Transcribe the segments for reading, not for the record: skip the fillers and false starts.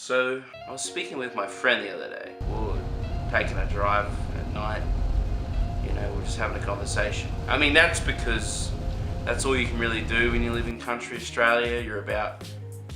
So, I was speaking with my friend the other day. We were taking a drive at night. You know, we're just having a conversation. I mean, that's because that's all you can really do when you live in country Australia. You're about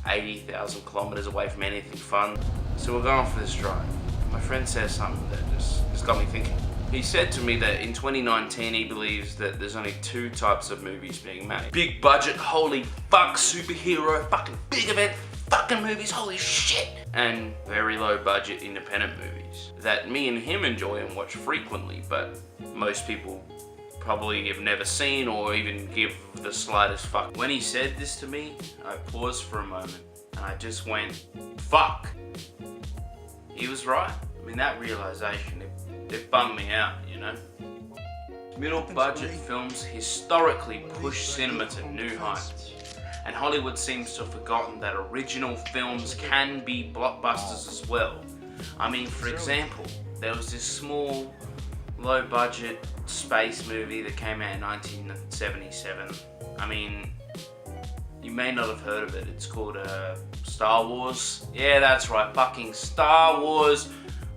80,000 kilometers away from anything fun. So we're going for this drive. My friend says something that just got me thinking. He said to me that in 2019 he believes that there's only two types of movies being made. Big budget, holy fuck, superhero, fucking big event, fucking movies, holy shit! And very low budget independent movies that me and him enjoy and watch frequently, but most people probably have never seen or even give the slightest fuck. When he said this to me, I paused for a moment and I just went, fuck. He was right. I mean, that realization, it bummed me out, you know? Middle budget films historically push cinema to new heights. And Hollywood seems to have forgotten that original films can be blockbusters as well. I mean, for example, there was this small, low budget space movie that came out in 1977. I mean, you may not have heard of it. It's called Star Wars. Yeah, that's right, fucking Star Wars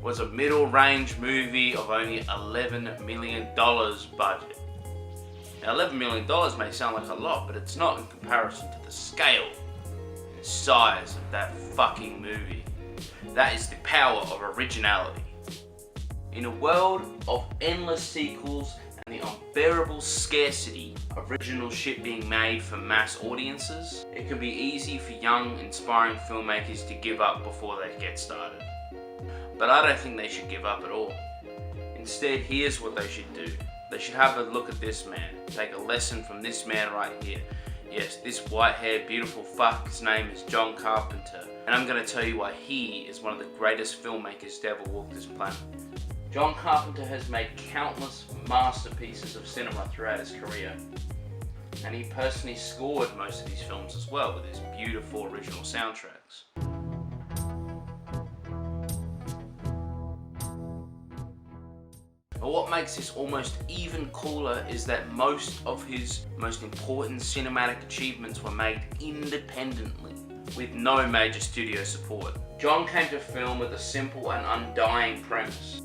was a middle range movie of only $11 million budget. Now, $11 million may sound like a lot, but it's not in comparison to the scale and size of that fucking movie. That is the power of originality. In a world of endless sequels and the unbearable scarcity of original shit being made for mass audiences, it can be easy for young, inspiring filmmakers to give up before they get started. But I don't think they should give up at all. Instead, here's what they should do. They should have a look at this man, take a lesson from this man right here. Yes, this white-haired, beautiful fuck, his name is John Carpenter. And I'm going to tell you why he is one of the greatest filmmakers to ever walk this planet. John Carpenter has made countless masterpieces of cinema throughout his career. And he personally scored most of these films as well with his beautiful original soundtracks. But what makes this almost even cooler is that most of his most important cinematic achievements were made independently, with no major studio support. John came to film with a simple and undying premise.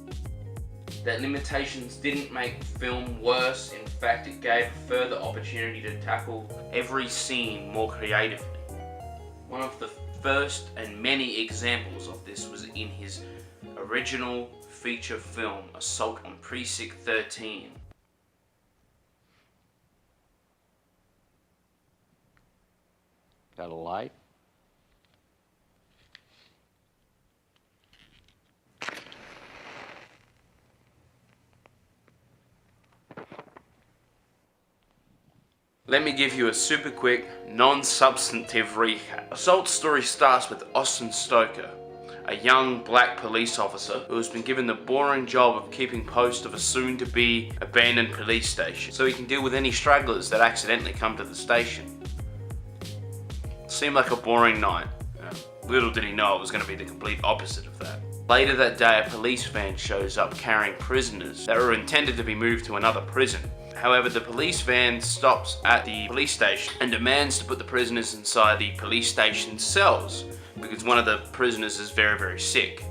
That limitations didn't make film worse, in fact it gave a further opportunity to tackle every scene more creatively. One of the first and many examples of this was in his original feature film, Assault on Precinct 13. Got a light? Let me give you a super quick, non-substantive recap. Assault's story starts with Austin Stoker, a young black police officer who has been given the boring job of keeping post of a soon-to-be abandoned police station so he can deal with any stragglers that accidentally come to the station. Seemed like a boring night. Little did he know it was going to be the complete opposite of that. Later that day, a police van shows up carrying prisoners that were intended to be moved to another prison. However, the police van stops at the police station and demands to put the prisoners inside the police station cells because one of the prisoners is very, very sick.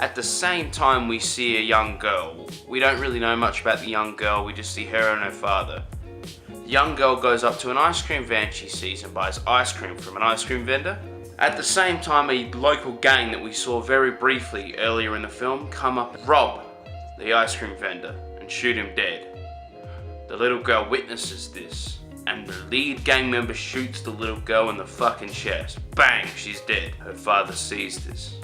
At the same time, we see a young girl. We don't really know much about the young girl, we just see her and her father. The young girl goes up to an ice cream van she sees and buys ice cream from an ice cream vendor. At the same time, a local gang that we saw very briefly earlier in the film come up and rob the ice cream vendor and shoot him dead. The little girl witnesses this, and the lead gang member shoots the little girl in the fucking chest. Bang, she's dead. Her father sees this.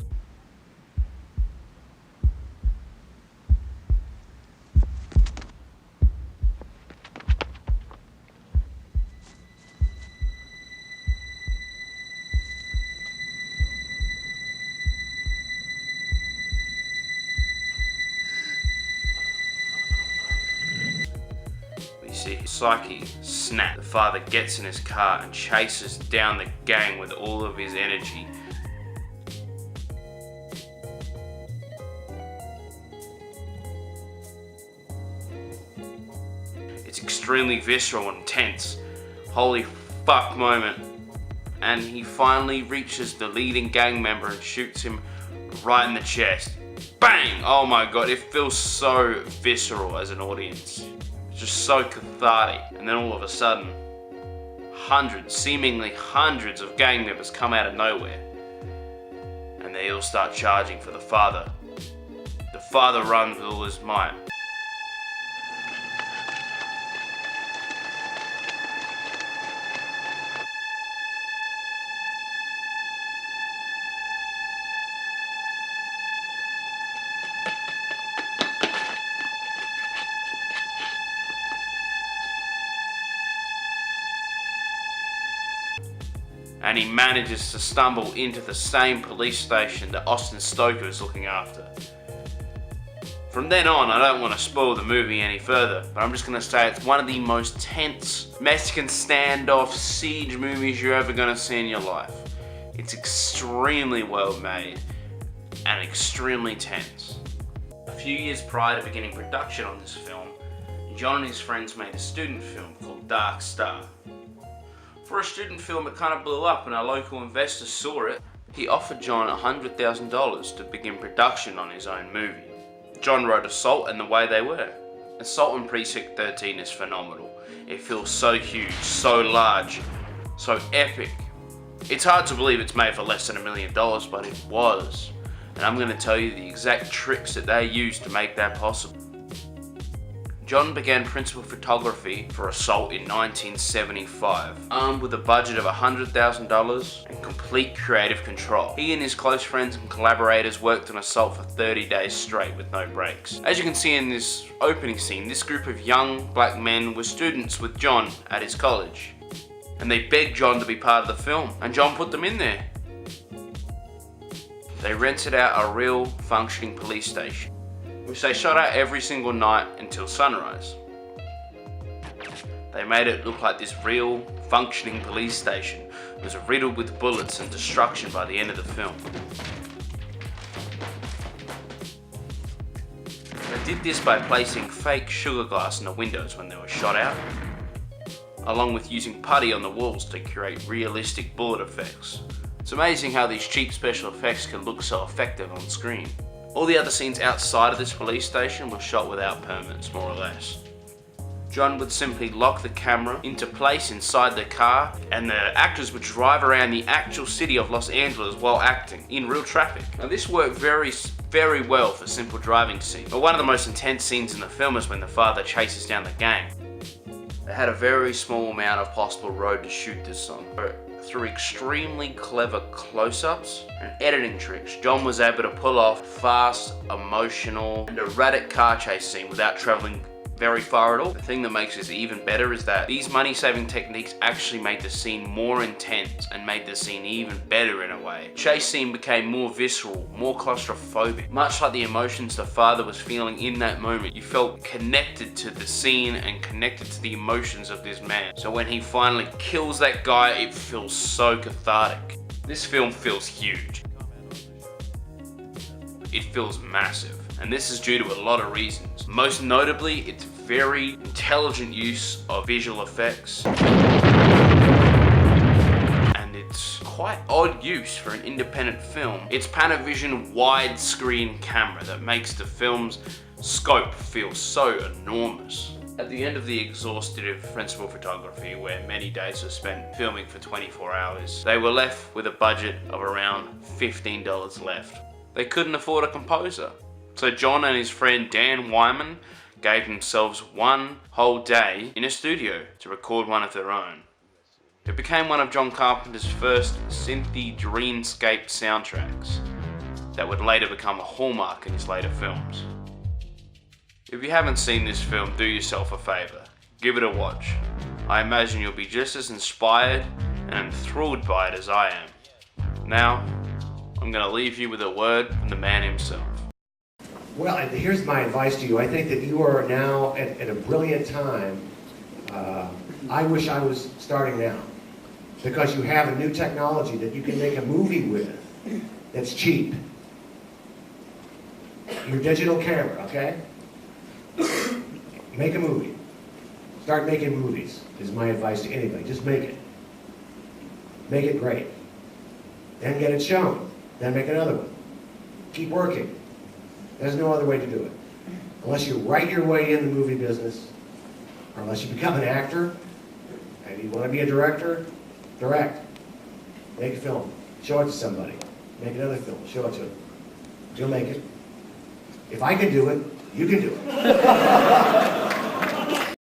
See his psyche snap. The father gets in his car and chases down the gang with all of his energy. It's extremely visceral and tense. Holy fuck moment. and he finally reaches the leading gang member and shoots him right in the chest. Bang! Oh my god, it feels so visceral as an audience. It's just so cathartic. And then all of a sudden, seemingly hundreds of gang members come out of nowhere. And they all start charging for the father. The father runs with all his might. And he manages to stumble into the same police station that Austin Stoker is looking after. From then on, I don't want to spoil the movie any further, but I'm just going to say it's one of the most tense Mexican standoff siege movies you're ever going to see in your life. It's extremely well made and extremely tense. A few years prior to beginning production on this film, John and his friends made a student film called Dark Star. For a student film, it kind of blew up and a local investor saw it. He offered John $100,000 to begin production on his own movie. John wrote Assault and The Way They Were. Assault on Precinct 13 is phenomenal. It feels so huge, so large, so epic. It's hard to believe it's made for less than $1 million, but it was. And I'm going to tell you the exact tricks that they used to make that possible. John began principal photography for Assault in 1975, armed with a budget of $100,000 and complete creative control. He and his close friends and collaborators worked on Assault for 30 days straight with no breaks. As you can see in this opening scene, this group of young black men were students with John at his college. And they begged John to be part of the film, and John put them in there. They rented out a real functioning police station, which they shot at every single night until sunrise. They made it look like this real, functioning police station was riddled with bullets and destruction by the end of the film. They did this by placing fake sugar glass in the windows when they were shot out, along with using putty on the walls to create realistic bullet effects. It's amazing how these cheap special effects can look so effective on screen. All the other scenes outside of this police station were shot without permits, more or less. John would simply lock the camera into place inside the car, and the actors would drive around the actual city of Los Angeles while acting in real traffic. Now this worked very well for simple driving scenes, but one of the most intense scenes in the film is when the father chases down the gang. They had a very small amount of possible road to shoot this on. Through extremely clever close-ups and editing tricks, John was able to pull off fast, emotional, and erratic car chase scene without traveling very far at all. The thing that makes this even better is that these money-saving techniques actually made the scene more intense and made the scene even better in a way. Chase scene became more visceral, more claustrophobic. Much like the emotions the father was feeling in that moment, you felt connected to the scene and connected to the emotions of this man. So when he finally kills that guy, it feels so cathartic. This film feels huge. It feels massive. And this is due to a lot of reasons. Most notably, its very intelligent use of visual effects. And its quite odd use for an independent film. It's Panavision widescreen camera that makes the film's scope feel so enormous. At the end of the exhaustive principal photography, where many days were spent filming for 24 hours, they were left with a budget of around $15 left. They couldn't afford a composer. So John and his friend Dan Wyman gave themselves one whole day in a studio to record one of their own. It became one of John Carpenter's first synthy dreamscape soundtracks that would later become a hallmark in his later films. If you haven't seen this film, do yourself a favour. Give it a watch. I imagine you'll be just as inspired and enthralled by it as I am. Now, I'm going to leave you with a word from the man himself. Well, here's my advice to you. I think that you are now at a brilliant time. I wish I was starting now, because you have a new technology that you can make a movie with that's cheap. Your digital camera, okay? Make a movie. Start making movies is my advice to anybody. Just make it. make it great. Then get it shown. Then make another one. Keep working. There's no other way to do it. Unless you write your way in the movie business, or unless you become an actor, and you want to be a director, direct. Make a film. Show it to somebody. Make another film. Show it to them. You'll make it. If I can do it, you can do it.